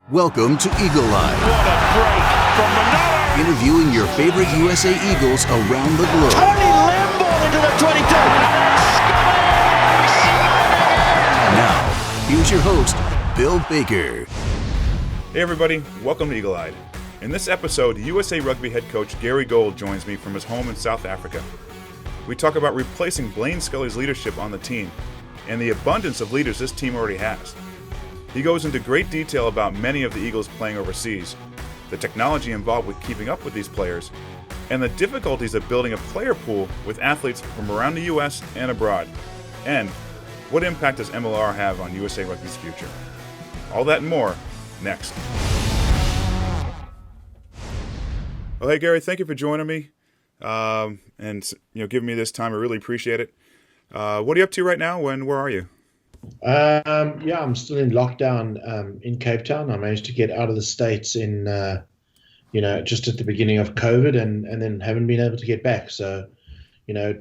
Welcome to Eagle Eye. What a break from Manolo! Interviewing your favorite USA Eagles around the globe. Tony Lamborn into the 22! Now, here's your host, Bill Baker. Hey everybody, welcome to Eagle Eye. In this episode, USA Rugby head coach Gary Gold joins me from his home in South Africa. We talk about replacing Blaine Scully's leadership on the team and the abundance of leaders this team already has. He goes into great detail about many of the Eagles playing overseas, the technology involved with keeping up with these players, and the difficulties of building a player pool with athletes from around the U.S. and abroad, and what impact does MLR have on USA Rugby's future? All that and more, next. Well, hey Gary, thank you for joining me, and giving me this time. I really appreciate it. What are you up to right now, and where are you? I'm still in lockdown in Cape Town. I managed to get out of the States in, just at the beginning of COVID and then haven't been able to get back. So,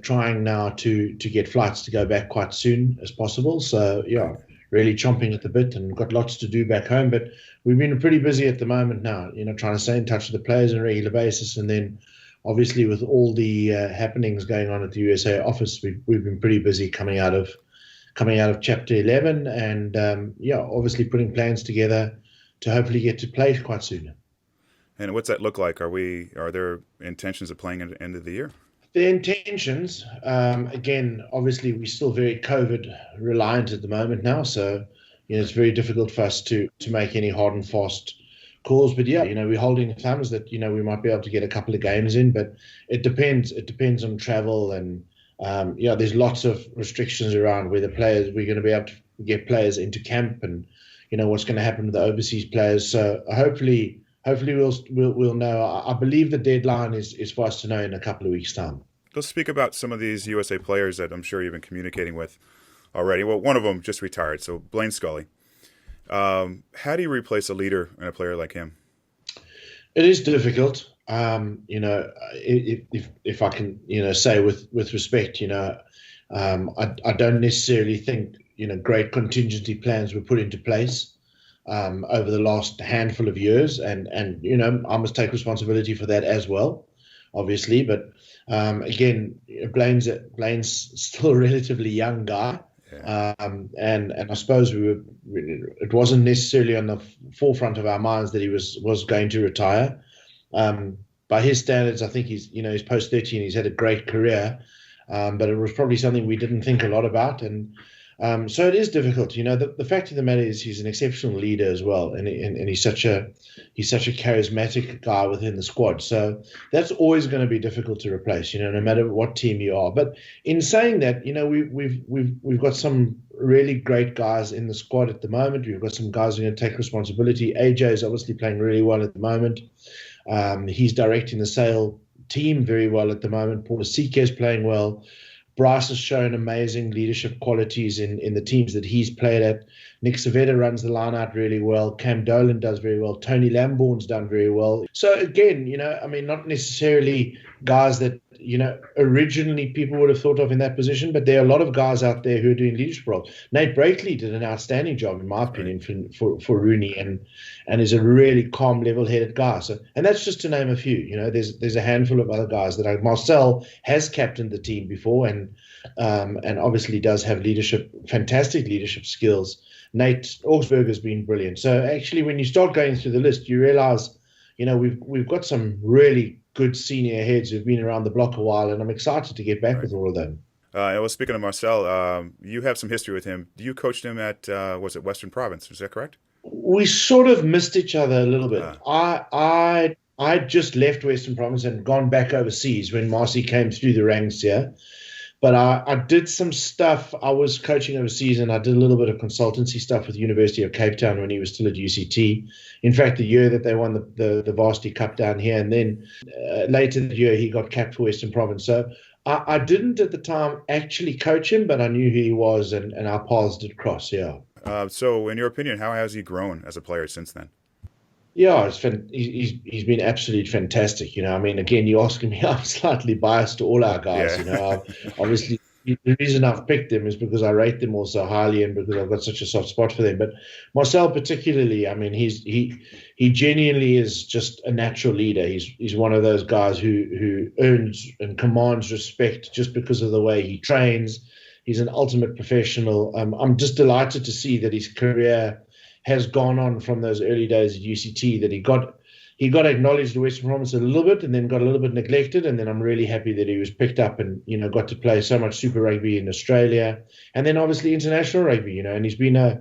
trying now to get flights to go back quite soon as possible. So, really chomping at the bit and got lots to do back home. But we've been pretty busy at the moment now, trying to stay in touch with the players on a regular basis. And then obviously with all the happenings going on at the USA office, we've been pretty busy coming out of Chapter 11 and, obviously putting plans together to hopefully get to play quite soon. And what's that look like? Are there intentions of playing at the end of the year? The intentions, again, obviously we're still very COVID reliant at the moment now. So, it's very difficult for us to make any hard and fast calls. But we're holding thumbs that, we might be able to get a couple of games in, but it depends. It depends on travel and, there's lots of restrictions around where we're going to be able to get players into camp and, what's going to happen to the overseas players. So hopefully we'll know. I believe the deadline is for us to know in a couple of weeks' time. Let's speak about some of these USA players that I'm sure you've been communicating with already. Well, one of them just retired, so Blaine Scully. How do you replace a leader and a player like him? It is difficult. If I can, say with respect, I don't necessarily think, great contingency plans were put into place over the last handful of years. And I must take responsibility for that as well, obviously. But again, Blaine's still a relatively young guy. Yeah. And I suppose it wasn't necessarily on the forefront of our minds that he was going to retire. By his standards, I think he's post 30 and he's had a great career, but it was probably something we didn't think a lot about. And so it is difficult. The fact of the matter is he's an exceptional leader as well. And he's such a charismatic guy within the squad. So that's always going to be difficult to replace, no matter what team you are. But in saying that, we've got some really great guys in the squad at the moment. We've got some guys who are going to take responsibility. AJ is obviously playing really well at the moment. He's directing the sale team very well at the moment. Paul Asike is playing well. Bryce has shown amazing leadership qualities in the teams that he's played at. Nick Savetta runs the line out really well. Cam Dolan does very well. Tony Lamborn's done very well. So again, not necessarily guys that, originally people would have thought of in that position, but there are a lot of guys out there who are doing leadership roles. Nate Breakley did an outstanding job, in my opinion, for Rooney and is a really calm, level-headed guy. So, and that's just to name a few. There's a handful of other guys that Marcel has captained the team before and obviously does have fantastic leadership skills. Nate Augsburg has been brilliant. So actually, when you start going through the list, you realize, we've got some really good senior heads who've been around the block a while, and I'm excited to get back with all of them. Speaking of Marcel, you have some history with him. You coached him at, Western Province? Is that correct? We sort of missed each other a little bit. I just left Western Province and gone back overseas when Marcy came through the ranks here. But I did some stuff. I was coaching overseas, and I did a little bit of consultancy stuff with the University of Cape Town when he was still at UCT. In fact, the year that they won the Varsity Cup down here, and then later the year he got capped for Western Province. So I didn't at the time actually coach him, but I knew who he was, and our paths did cross, yeah. So in your opinion, how has he grown as a player since then? Yeah, he's been absolutely fantastic. Again, you're asking me, I'm slightly biased to all our guys. Obviously the reason I've picked them is because I rate them all so highly and because I've got such a soft spot for them. But Marcel particularly, I mean, he genuinely is just a natural leader. He's one of those guys who earns and commands respect just because of the way he trains. He's an ultimate professional. I'm just delighted to see that his career has gone on from those early days at UCT, that he got acknowledged at Western Province a little bit and then got a little bit neglected. And then I'm really happy that he was picked up and, got to play so much Super Rugby in Australia. And then obviously international rugby, and he's been a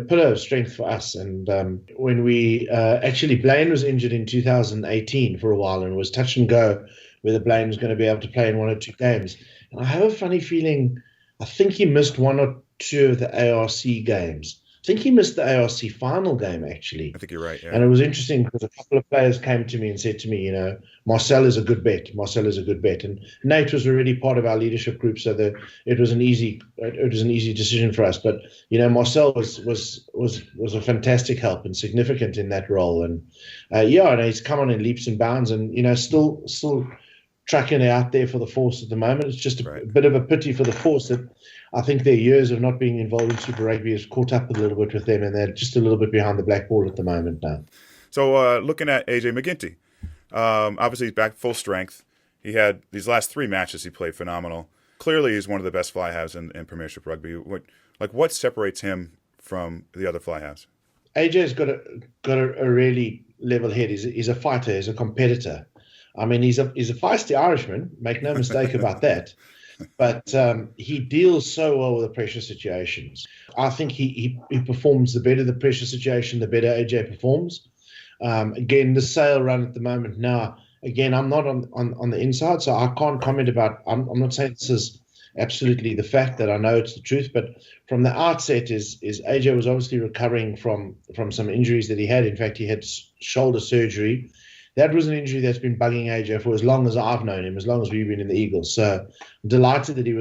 pillar of strength for us. And when we actually, Blaine was injured in 2018 for a while and was touch and go whether Blaine was going to be able to play in one or two games. And I have a funny feeling, I think he missed one or two of the ARC games. I think he missed the ARC final game, actually. I think you're right, yeah. And it was interesting because a couple of players came to me and said to me, Marcel is a good bet. Marcel is a good bet. And Nate was already part of our leadership group, so that it was an easy decision for us. But, Marcel was a fantastic help and significant in that role. And, he's come on in leaps and bounds and, still trucking it out there for the Force at the moment. It's just a bit of a pity for the Force that I think their years of not being involved in Super Rugby has caught up a little bit with them, and they're just a little bit behind the black ball at the moment now. So looking at AJ McGinty, obviously he's back full strength. He had these last 3 matches he played phenomenal. Clearly he's one of the best fly halves in Premiership Rugby. What separates him from the other fly halves? AJ's got a really level head. He's a fighter. He's a competitor. I mean, he's a feisty Irishman. Make no mistake about that. But he deals so well with the pressure situations. I think he performs. The better the pressure situation, the better AJ performs. Again, the sail run at the moment now, again, I'm not on the inside, so I can't comment about, I'm not saying this is absolutely the fact that I know it's the truth, but from the outset is AJ was obviously recovering from some injuries that he had. In fact, he had shoulder surgery. That was an injury that's been bugging AJ for as long as I've known him, as long as we've been in the Eagles. So I'm delighted that he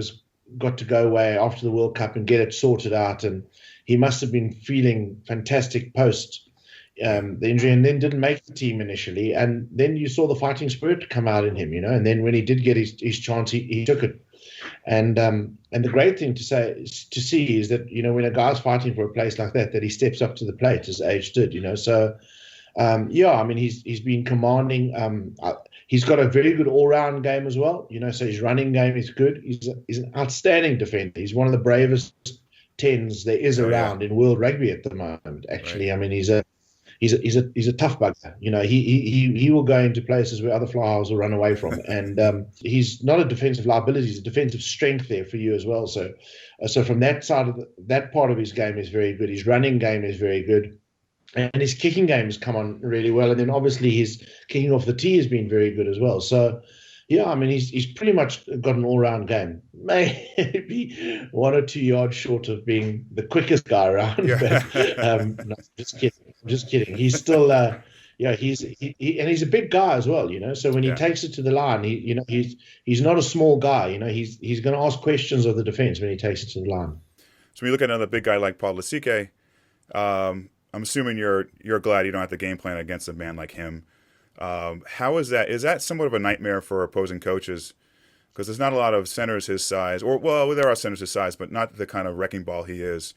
got to go away after the World Cup and get it sorted out. And he must have been feeling fantastic post the injury, and then didn't make the team initially. And then you saw the fighting spirit come out in him, And then when he did get his chance, he took it. And the great thing to see is that, when a guy's fighting for a place like that he steps up to the plate as Age did, So. I mean, he's been commanding. He's got a very good all-round game as well. So his running game is good. He's an outstanding defender. He's one of the bravest 10s there is around in world rugby at the moment. Actually, right. I mean, he's a tough bugger. He will go into places where other fly halves will run away from, and he's not a defensive liability. He's a defensive strength there for you as well. So from that side that part of his game is very good. His running game is very good. And his kicking game has come on really well. And then obviously his kicking off the tee has been very good as well. So, I mean, he's pretty much got an all-round game. Maybe 1 or 2 yards short of being the quickest guy around. Yeah. But, no, just kidding. He's still, he's a big guy as well, So when he takes it to the line, he's not a small guy. He's going to ask questions of the defense when he takes it to the line. So when you look at another big guy like Paul Lasike, I'm assuming you're glad you don't have to game plan against a man like him. How is that? Is that somewhat of a nightmare for opposing coaches? Because there's not a lot of centers his size, there are centers his size, but not the kind of wrecking ball he is,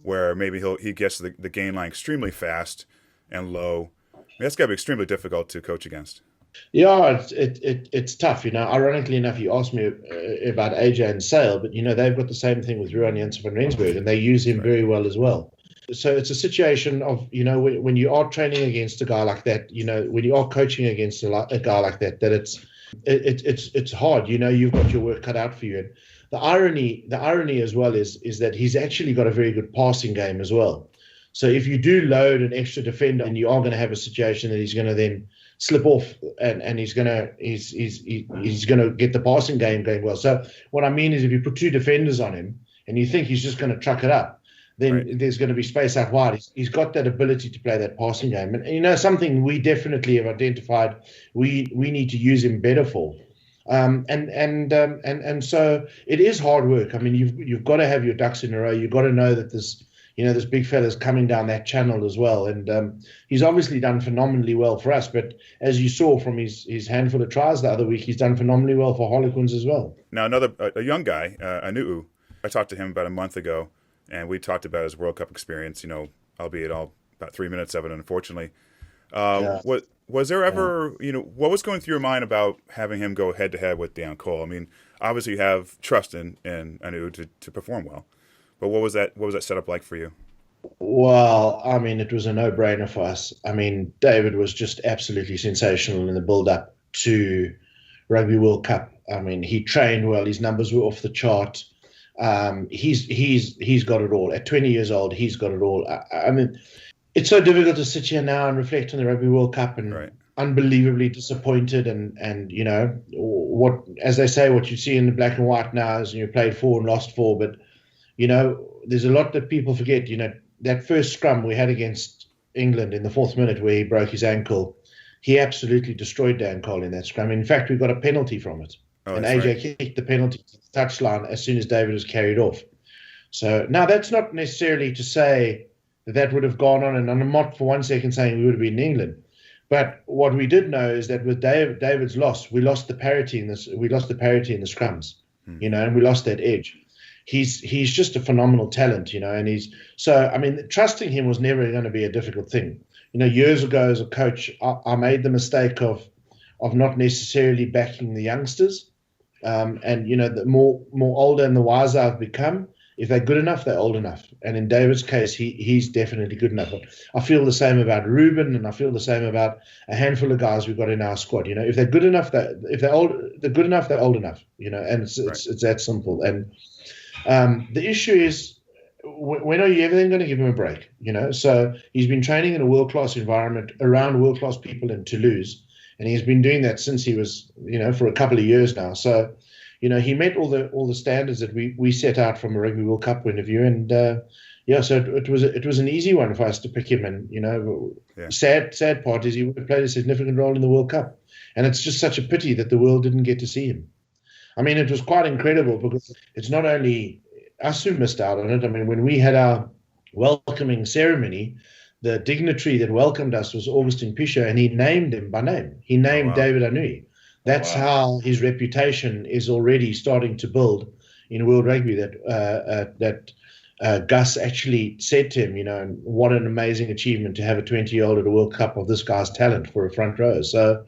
where maybe he gets the gain line extremely fast and low. I mean, that's got to be extremely difficult to coach against. Yeah, it's tough. Ironically enough, you asked me about AJ and Sale, but they've got the same thing with Ruan Janssen van Rensburg, and they use him very well as well. So it's a situation of, when you are training against a guy like that, when you are coaching against a guy like that, that it's hard. You've got your work cut out for you. And the irony as well is that he's actually got a very good passing game as well. So if you do load an extra defender, and you are going to have a situation that he's going to then slip off, and he's going to get the passing game going well. So what I mean is, if you put 2 defenders on him and you think he's just going to truck it up, then there's going to be space out wide. He's got that ability to play that passing game. And, something we definitely have identified we need to use him better for. And so it is hard work. I mean, you've got to have your ducks in a row. You've got to know that this big fella's coming down that channel as well. And he's obviously done phenomenally well for us. But as you saw from his handful of tries the other week, he's done phenomenally well for Harlequins as well. Now, a young guy, Ainu'u, I talked to him about a month ago, and we talked about his World Cup experience, albeit all about 3 minutes of it, unfortunately. Was there ever, what was going through your mind about having him go head-to-head with Deon Cole? I mean, obviously you have trust in Ainu'u to perform well. But what was that setup like for you? Well, I mean, it was a no-brainer for us. I mean, David was just absolutely sensational in the build-up to Rugby World Cup. I mean, he trained well. His numbers were off the chart. He's got it all. At 20 years old, he's got it all. I mean, it's so difficult to sit here now and reflect on the Rugby World Cup and unbelievably disappointed. And what, as they say, what you see in the black and white now is you played 4 and lost 4. But there's a lot that people forget. That first scrum we had against England in the 4th minute where he broke his ankle, he absolutely destroyed Dan Cole in that scrum. In fact, we got a penalty from it. And AJ kicked the penalty to the touchline as soon as David was carried off. So now that's not necessarily to say that would have gone on, and I'm not for one second saying we would have been in England. But what we did know is that with David's loss, we lost the parity in this. We lost the parity in the scrums, and we lost that edge. He's just a phenomenal talent, and trusting him was never going to be a difficult thing. Years ago as a coach, I made the mistake of not necessarily backing the youngsters, the more older and the wiser I've become, if they're good enough, they're old enough. And in David's case, he's definitely good enough. I feel the same about Ruben, and I feel the same about a handful of guys we've got in our squad. If they're good enough, they're good enough, they're old enough. And it's that simple. And the issue is, when are you ever going to give him a break? So he's been training in a world-class environment around world-class people in Toulouse, and he's been doing that since he was, for a couple of years now. So, he met all the standards that we set out from a Rugby World Cup point of view, and so it was an easy one for us to pick him. And sad part is he would have played a significant role in the World Cup, and it's just such a pity that the world didn't get to see him. I mean, it was quite incredible because it's not only us who missed out on it. I mean, when we had our welcoming ceremony, the dignitary that welcomed us was Augustin Pichot, and he named him by name. He named David Ainu'u. That's how his reputation is already starting to build in World Rugby. That Gus actually said to him, what an amazing achievement to have a 20-year-old at a World Cup of this guy's talent for a front row. So,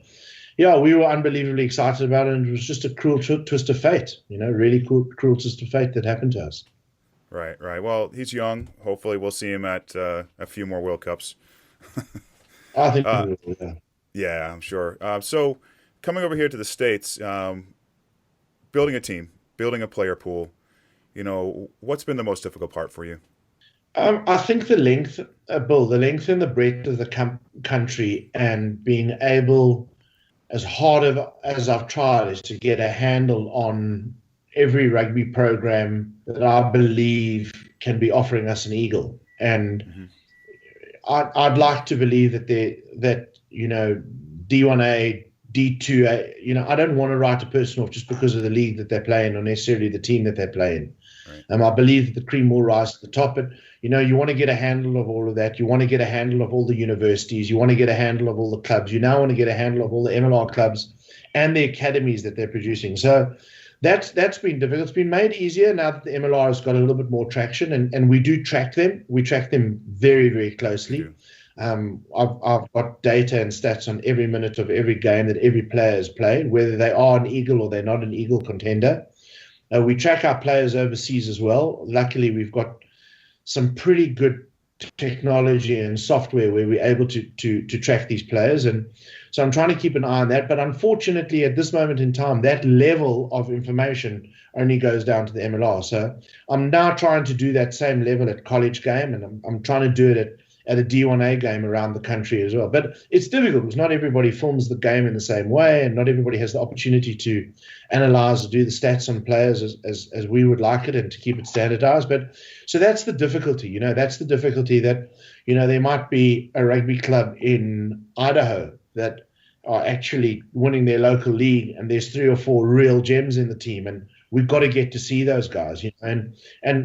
we were unbelievably excited about it, and it was just a cruel twist of fate, really cruel twist of fate that happened to us. Right. Well, he's young. Hopefully we'll see him at a few more World Cups. I think we will, yeah. Yeah, I'm sure. So coming over here to the States, building a team, building a player pool, what's been the most difficult part for you? I think the length, Bill, the length and the breadth of the country, and being able, as hard as I've tried, is to get a handle on every rugby program that I believe can be offering us an eagle. And I'd like to believe that D1A, D2A, I don't want to write a person off just because of the league that they're playing or necessarily the team that they're playing. Right. I believe that the cream will rise to the top. But, you want to get a handle of all of that. You want to get a handle of all the universities. You want to get a handle of all the clubs. You now want to get a handle of all the MLR clubs and the academies that they're producing. So that's been difficult. It's been made easier now that the MLR has got a little bit more traction, and we do track them. We track them very, very closely. I've got data and stats on every minute of every game that every player has played, whether they are an Eagle or they're not an Eagle contender. We track our players overseas as well. Luckily, we've got some pretty good technology and software where we're able to track these players. And so I'm trying to keep an eye on that. But unfortunately, at this moment in time, that level of information only goes down to the MLR. So I'm now trying to do that same level at college game, and I'm trying to do it at a D1A game around the country as well. But it's difficult because not everybody films the game in the same way, and not everybody has the opportunity to analyze or do the stats on players as we would like it, and to keep it standardized. But so that's the difficulty, that's the difficulty that, there might be a rugby club in Idaho that are actually winning their local league, and there's 3 or 4 real gems in the team. And we've got to get to see those guys, and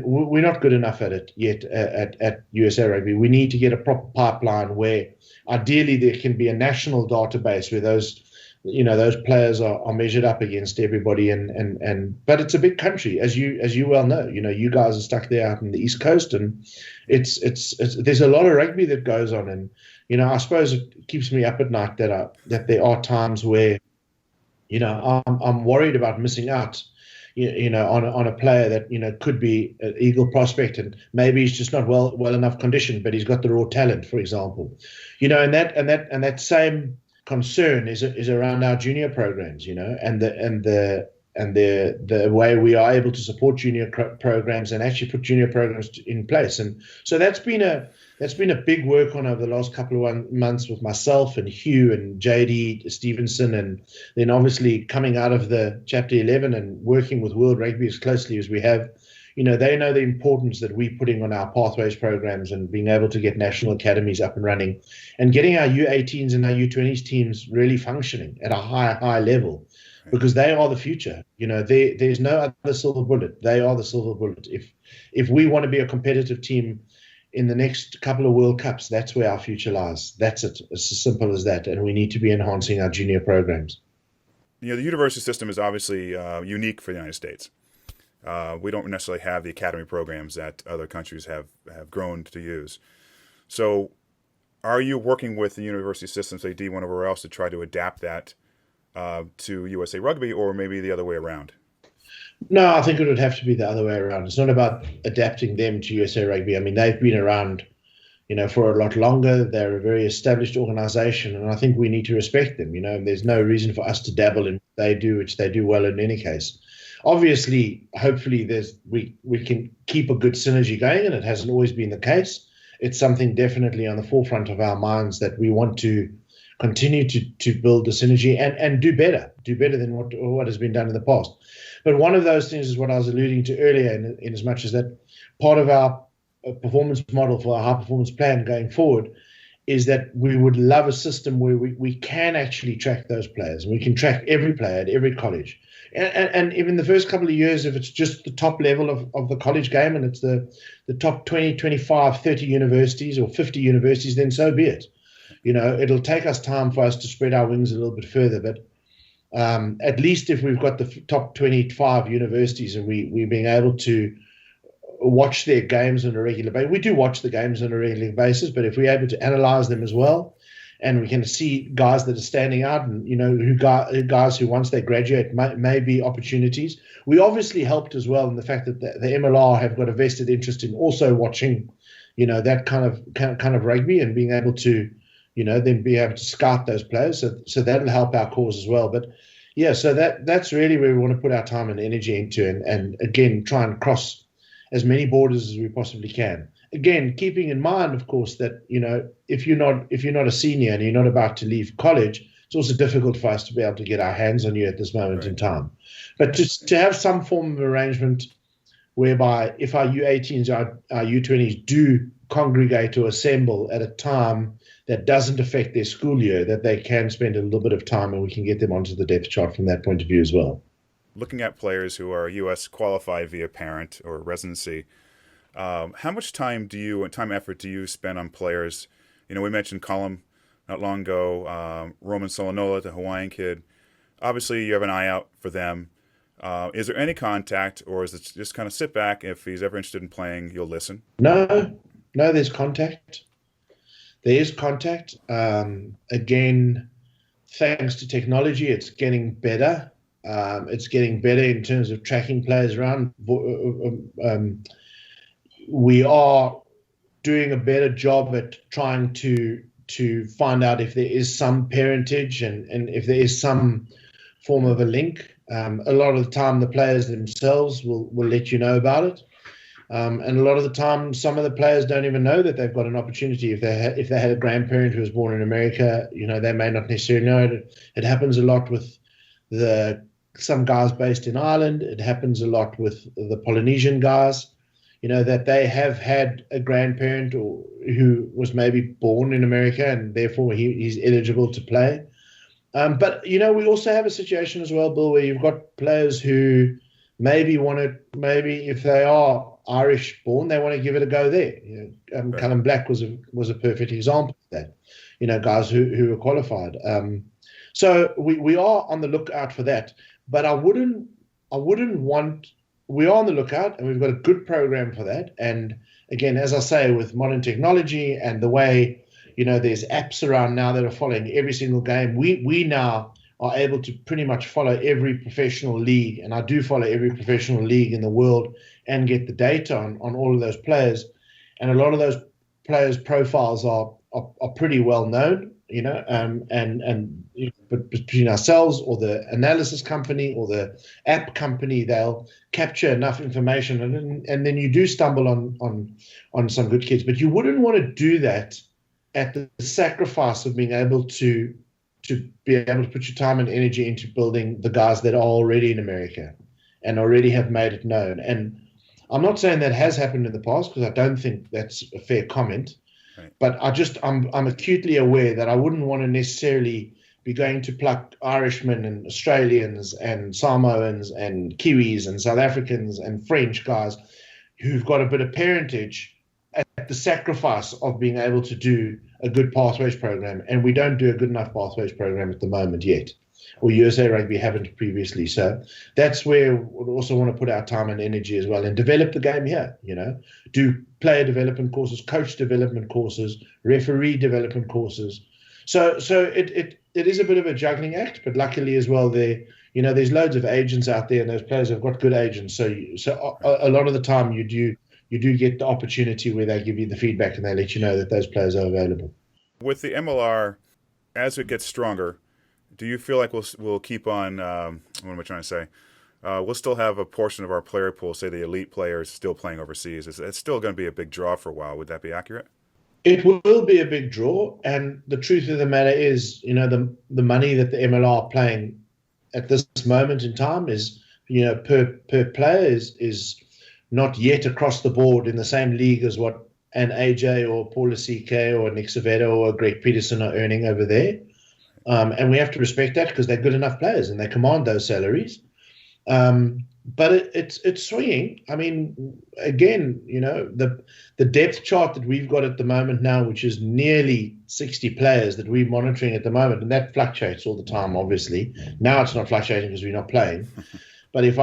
we're not good enough at it yet at USA Rugby. We need to get a proper pipeline where ideally there can be a national database where those players are measured up against everybody, but it's a big country, as you well know. You guys are stuck there out in the East Coast, and it's there's a lot of rugby that goes on, and I suppose it keeps me up at night that there are times where I'm worried about missing out, on a player that could be an Eagle prospect, and maybe he's just not well enough conditioned, but he's got the raw talent, for example, and that same concern is around our junior programs, and the way we are able to support junior programs and actually put junior programs in place. And so that's been a big work on over the last couple of months with myself and Hugh and JD Stevenson, and then obviously coming out of the Chapter 11 and working with World Rugby as closely as we have. They know the importance that we're putting on our pathways programs and being able to get national academies up and running and getting our U18s and our U20s teams really functioning at a high level, because they are the future. There's no other silver bullet. They are the silver bullet. If we want to be a competitive team in the next couple of World Cups, that's where our future lies. That's it. It's as simple as that. And we need to be enhancing our junior programs. The university system is obviously unique for the United States. We don't necessarily have the academy programs that other countries have grown to use. So are you working with the university systems, say D1 everywhere else, to try to adapt that to USA Rugby, or maybe the other way around? No, I think it would have to be the other way around. It's not about adapting them to USA Rugby. I mean, they've been around, for a lot longer. They're a very established organization, and I think we need to respect them. There's no reason for us to dabble in what they do, which they do well in any case. Obviously, hopefully, we can keep a good synergy going, and it hasn't always been the case. It's something definitely on the forefront of our minds that we want to continue to build the synergy and do better than what has been done in the past. But one of those things is what I was alluding to earlier, in as much as that part of our performance model for our high performance plan going forward is that we would love a system where we can actually track those players, and we can track every player at every college. And even the first couple of years, if it's just the top level of the college game and it's the top 20, 25, 30 universities or 50 universities, then so be it. It'll take us time for us to spread our wings a little bit further. But at least if we've got the top 25 universities and we're being able to watch their games on a regular basis. We do watch the games on a regular basis, but if we're able to analyze them as well, and we can see guys that are standing out, and guys who once they graduate may be opportunities. We obviously helped as well in the fact that the MLR have got a vested interest in also watching, that kind of rugby, and being able to, then be able to scout those players. So that'll help our cause as well. But yeah, so that's really where we want to put our time and energy into, and again try and cross as many borders as we possibly can. Again, keeping in mind, of course, that if you're not a senior and you're not about to leave college, it's also difficult for us to be able to get our hands on you at this moment in time. But to have some form of arrangement whereby if our U18s, our U20s do congregate or assemble at a time that doesn't affect their school year, that they can spend a little bit of time and we can get them onto the depth chart from that point of view as well. Looking at players who are U.S. qualified via parent or residency, how much time effort do you spend on players? We mentioned Colum not long ago, Roman Solanola, the Hawaiian kid. Obviously, you have an eye out for them. Is there any contact, or is it just kind of sit back? If he's ever interested in playing, you'll listen? No, there's contact. There is contact. Again, thanks to technology, it's getting better. It's getting better in terms of tracking players around. We are doing a better job at trying to find out if there is some parentage and if there is some form of a link. A lot of the time, the players themselves will let you know about it. And a lot of the time, some of the players don't even know that they've got an opportunity. If they had a grandparent who was born in America, they may not necessarily know it. It happens a lot with some guys based in Ireland. It happens a lot with the Polynesian guys, that they have had a grandparent who was maybe born in America and therefore he's eligible to play. But, we also have a situation as well, Bill, where you've got players who maybe if they are Irish born, they want to give it a go there. Right. Callum Black was a perfect example of that. Guys who were qualified. So we are on the lookout for that. But I wouldn't want. We are on the lookout, and we've got a good program for that. And again, as I say, with modern technology and the way there's apps around now that are following every single game, we now are able to pretty much follow every professional league, and I do follow every professional league in the world and get the data on all of those players. And a lot of those players' profiles are pretty well known, but between ourselves or the analysis company or the app company, they'll capture enough information, and then you do stumble on some good kids. But you wouldn't want to do that at the sacrifice of being able to be able to put your time and energy into building the guys that are already in America and already have made it known. And I'm not saying that has happened in the past, because I don't think that's a fair comment. Right. But I'm acutely aware that I wouldn't want to necessarily be going to pluck Irishmen and Australians and Samoans and Kiwis and South Africans and French guys who've got a bit of parentage at the sacrifice of being able to do a good pathways program. And we don't do a good enough pathways program at the moment yet, or USA Rugby haven't previously. So that's where we also want to put our time and energy as well and develop the game here, do player development courses, coach development courses, referee development courses. So it is a bit of a juggling act, but luckily as well, there's loads of agents out there, and those players have got good agents. So a lot of the time you do get the opportunity where they give you the feedback and they let you know that those players are available. With the MLR, as it gets stronger, do you feel like we'll keep on, what am I trying to say? We'll still have a portion of our player pool, say the elite players, still playing overseas. It's still going to be a big draw for a while. Would that be accurate? It will be a big draw. And the truth of the matter is, the money that the MLR are playing at this moment in time is, per player is not yet across the board in the same league as what an AJ or Paula CK or Nick Savedo or Greg Peterson are earning over there. And we have to respect that because they're good enough players and they command those salaries. But it's swinging. I mean, again, the depth chart that we've got at the moment now, which is nearly 60 players that we're monitoring at the moment, and that fluctuates all the time, obviously. Now it's not fluctuating because we're not playing. But if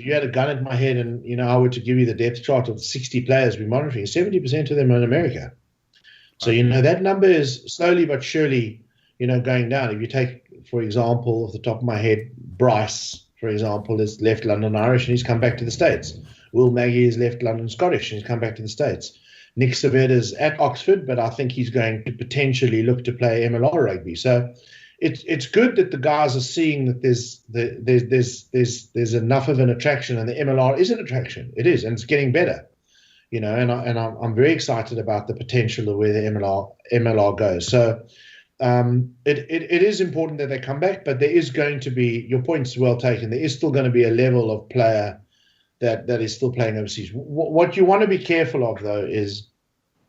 you had a gun at my head and, I were to give you the depth chart of 60 players we're monitoring, 70% of them are in America. So, that number is slowly but surely, going down. If you take, for example, off the top of my head, Bryce, for example, has left London Irish and he's come back to the States. Will Maggie has left London Scottish and he's come back to the States. Nick Saveda's at Oxford, but I think he's going to potentially look to play MLR rugby. So it's good that the guys are seeing that there's enough of an attraction, and the MLR is an attraction. It is, and it's getting better. And I'm very excited about the potential of where the MLR goes. So it is important that they come back, but there is going to be, your point's well taken, there is still going to be a level of player that is still playing overseas. What you want to be careful of, though, is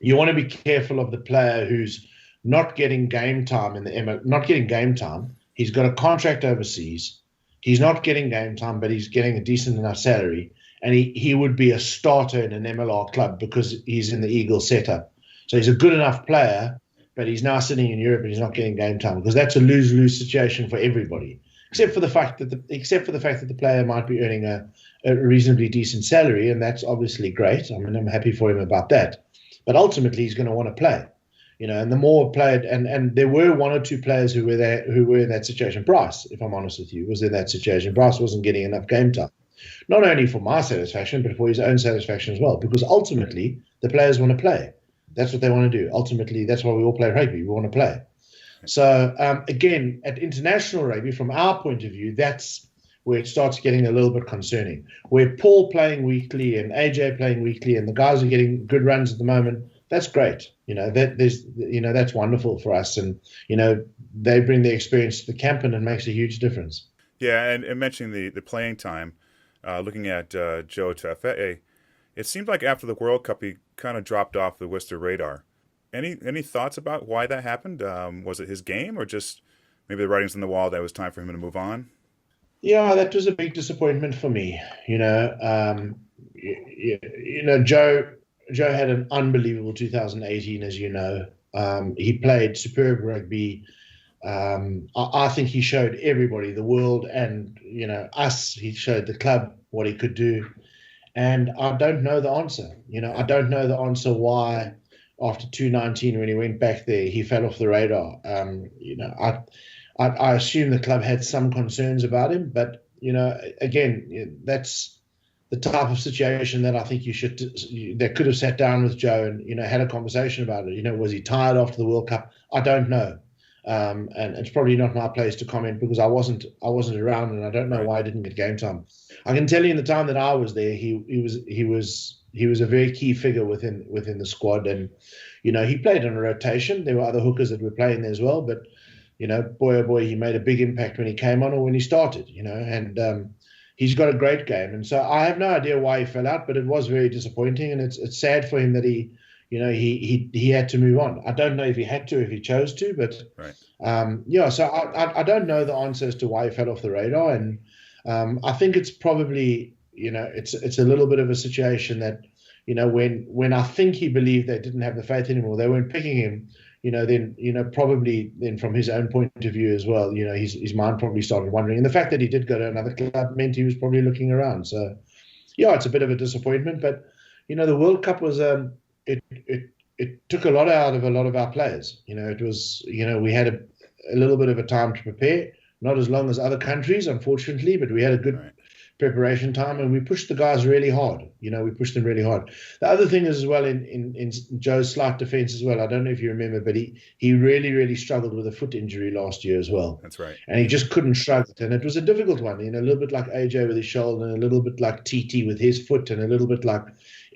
you want to be careful of the player who's not getting game time not getting game time. He's got a contract overseas. He's not getting game time, but he's getting a decent enough salary. And he would be a starter in an MLR club because he's in the Eagles setup. So he's a good enough player, but he's now sitting in Europe and he's not getting game time, because that's a lose-lose situation for everybody, except for the fact that the player might be earning a reasonably decent salary, and that's obviously great. I mean, I'm happy for him about that. But ultimately, he's going to want to play. And the more played, and there were one or two players who were there who were in that situation. Bryce, if I'm honest with you, was in that situation. Bryce wasn't getting enough game time, not only for my satisfaction, but for his own satisfaction as well, because ultimately the players want to play. That's what they want to do. Ultimately, that's why we all play rugby. We want to play. So again, at international rugby, from our point of view, that's where it starts getting a little bit concerning. Where Paul playing weekly and AJ playing weekly, and the guys are getting good runs at the moment. That's great. That's wonderful for us. And, they bring the experience to the camp, and it makes a huge difference. Yeah, and mentioning the playing time, looking at Joe Taufa, it seemed like after the World Cup, he kind of dropped off the Worcester radar. Any thoughts about why that happened? Was it his game, or just maybe the writing's on the wall that it was time for him to move on? Yeah, that was a big disappointment for me. Joe had an unbelievable 2018, as you know. He played superb rugby. I think he showed everybody, the world, and us. He showed the club what he could do. And I don't know the answer. I don't know the answer why after 2019 when he went back there he fell off the radar. I assume the club had some concerns about him, but again, that's the type of situation that I think that could have sat down with Joe and had a conversation about it. Was he tired after the World Cup? I don't know, and it's probably not my place to comment because I wasn't around and I don't know why I didn't get game time. I can tell you in the time that I was there, he was a very key figure within the squad, and he played on a rotation. There were other hookers that were playing there as well, but boy oh boy, he made a big impact when he came on or when he started. And he's got a great game, and so I have no idea why he fell out, but it was very disappointing, and it's sad for him that he had to move on. I don't know if he had to, if he chose to, but so I don't know the answer as to why he fell off the radar, and I think it's probably it's a little bit of a situation that when I think he believed they didn't have the faith anymore, they weren't picking him. Probably then from his own point of view as well, his mind probably started wandering. And the fact that he did go to another club meant he was probably looking around. So, yeah, it's a bit of a disappointment. But, the World Cup was, it took a lot out of a lot of our players. It was, we had a little bit of a time to prepare, not as long as other countries, unfortunately, but we had a good preparation time, and we pushed the guys really hard. We pushed them really hard. The other thing is as well in Joe's slight defense as well, I don't know if you remember, but he really, really struggled with a foot injury last year as well. That's right. And he just couldn't shrug it. And it was a difficult one, a little bit like AJ with his shoulder and a little bit like TT with his foot and a little bit like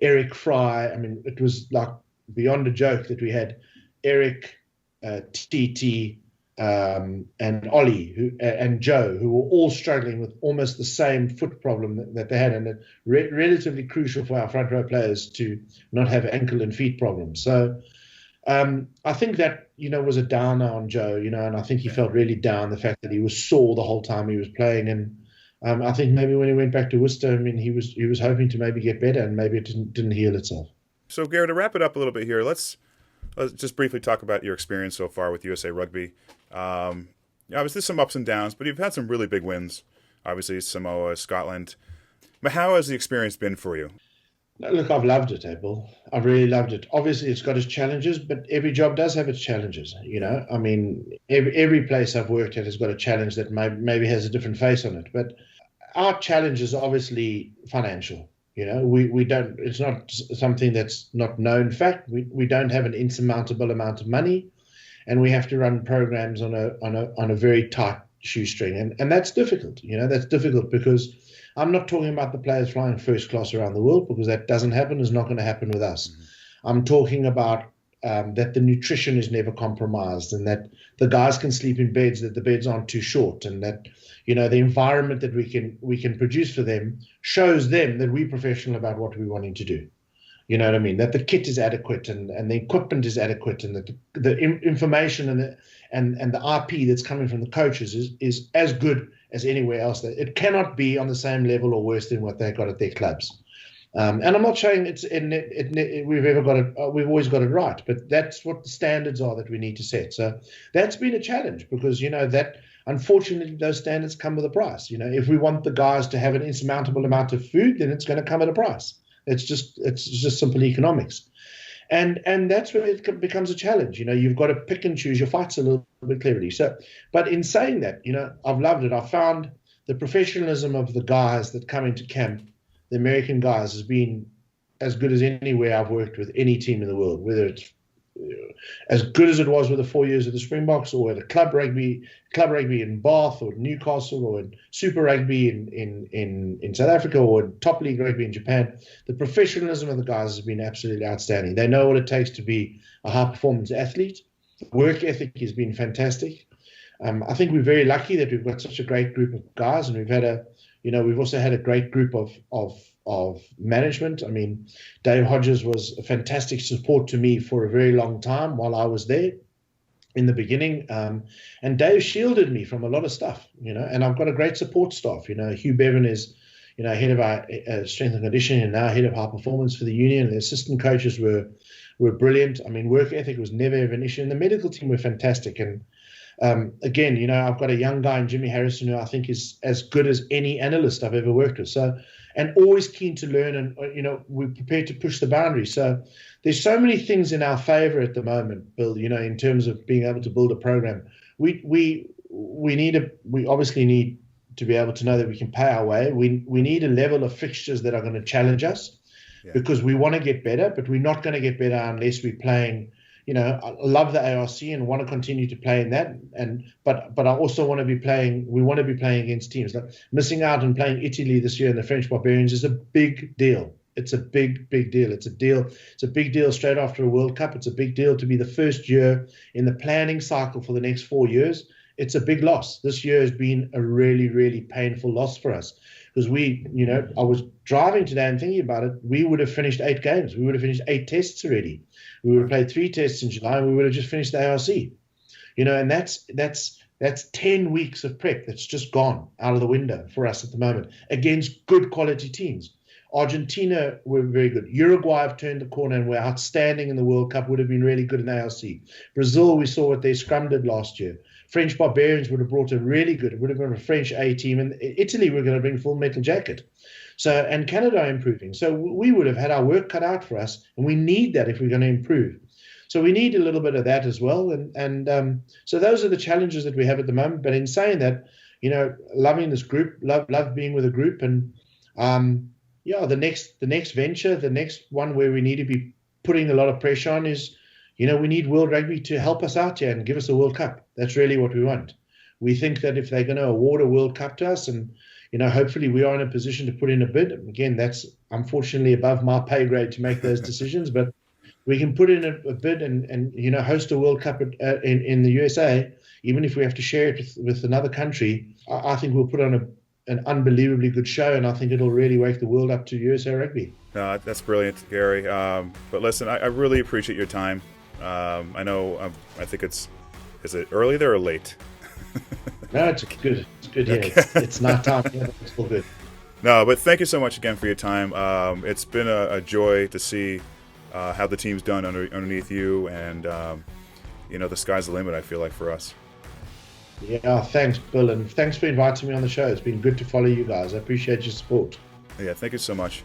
Eric Fry. I mean, it was like beyond a joke that we had Eric, TT, and Ollie and Joe, who were all struggling with almost the same foot problem that they had, and it relatively crucial for our front row players to not have ankle and feet problems. So I think that was a downer on Joe, and I think he felt really down, the fact that he was sore the whole time he was playing, and I think maybe when he went back to Worcester, I mean, he was hoping to maybe get better, and maybe it didn't heal itself. So Gary, to wrap it up a little bit here, let's just briefly talk about your experience so far with USA Rugby. Obviously some ups and downs, but you've had some really big wins. Obviously Samoa, Scotland. But how has the experience been for you? Look, I've loved it, Abel. I've really loved it. Obviously, it's got its challenges, but every job does have its challenges. I mean, every place I've worked at has got a challenge that maybe has a different face on it. But our challenge is obviously financial. We don't. It's not something that's not known fact. We don't have an insurmountable amount of money, and we have to run programs on a very tight shoestring, and that's difficult. That's difficult because I'm not talking about the players flying first class around the world, because that doesn't happen. It's not going to happen with us. Mm-hmm. I'm talking about that the nutrition is never compromised, and that the guys can sleep in beds, that the beds aren't too short, and that the environment that we can produce for them shows them that we're professional about what we're wanting to do. You know what I mean? That the kit is adequate and the equipment is adequate, and that the information and the IP that's coming from the coaches is as good as anywhere else. That it cannot be on the same level or worse than what they got at their clubs. And I'm not saying we've ever got it. We've always got it right, but that's what the standards are that we need to set. So that's been a challenge, because that unfortunately those standards come with a price. If we want the guys to have an insurmountable amount of food, then it's going to come at a price. It's just simple economics, and that's where it becomes a challenge. You've got to pick and choose your fights a little bit cleverly. So, but in saying that, I've loved it. I found the professionalism of the guys that come into camp, the American guys, has been as good as anywhere I've worked with any team in the world, whether it's as good as it was with the 4 years of the Springboks, or at a club rugby in Bath or Newcastle, or in Super Rugby in South Africa, or in top league rugby in Japan. The professionalism of the guys has been absolutely outstanding. They know what it takes to be a high performance athlete. Work ethic has been fantastic. I think we're very lucky that we've got such a great group of guys, and we've also had a great group of management. I mean, Dave Hodges was a fantastic support to me for a very long time while I was there. in the beginning, and Dave shielded me from a lot of stuff, and I've got a great support staff. Hugh Bevan is, head of our strength and conditioning, and now head of high performance for the union. The assistant coaches were brilliant. I mean, work ethic was never ever an issue, and the medical team were fantastic. And again, I've got a young guy in Jimmy Harrison who I think is as good as any analyst I've ever worked with. So, and always keen to learn, and we're prepared to push the boundaries. So there's so many things in our favor at the moment, Bill, in terms of being able to build a program. We obviously need to be able to know that we can pay our way. We need a level of fixtures that are going to challenge us, because we want to get better, but we're not going to get better unless we're playing. I love the ARC and want to continue to play in that, but I also want to be playing. We want to be playing against teams. Like missing out on playing Italy this year and the French Barbarians is a big deal. It's a big deal. It's a big deal straight after a World Cup. It's a big deal to be the first year in the planning cycle for the next 4 years. It's a big loss. This year has been a really, really painful loss for us, because I was driving today and thinking about it. We would have finished 8 games. We would have finished 8 tests already. We would have played 3 tests in July, and we would have just finished the ARC. And that's 10 weeks of prep that's just gone out of the window for us at the moment against good quality teams. Argentina were very good. Uruguay have turned the corner and were outstanding in the World Cup, would have been really good in the ARC. Brazil, we saw what they scrum did last year. French Barbarians would have brought a really good, it would have been a French A team, and Italy were going to bring full metal jacket. So, and Canada improving. So we would have had our work cut out for us, and we need that if we're going to improve. So we need a little bit of that as well. And so those are the challenges that we have at the moment. But in saying that, loving this group, love being with a group, and the next venture, the next one where we need to be putting a lot of pressure on is, we need World Rugby to help us out here and give us a World Cup. That's really what we want. We think that if they're going to award a World Cup to us, and hopefully we are in a position to put in a bid. Again, that's unfortunately above my pay grade to make those decisions, but we can put in a bid and host a World Cup in the USA, even if we have to share it with another country. I think we'll put on an unbelievably good show, and I think it'll really wake the world up to USA Rugby. No, that's brilliant, Gary. But listen, I really appreciate your time. I know, I think is it early there or late? No, it's good. It's good. Yeah, it's not time. Yeah, it's all good. No, but thank you so much again for your time. It's been a joy to see how the team's done underneath you, and the sky's the limit, I feel like, for us. Yeah, thanks, Bill, and thanks for inviting me on the show. It's been good to follow you guys. I appreciate your support. Yeah, thank you so much.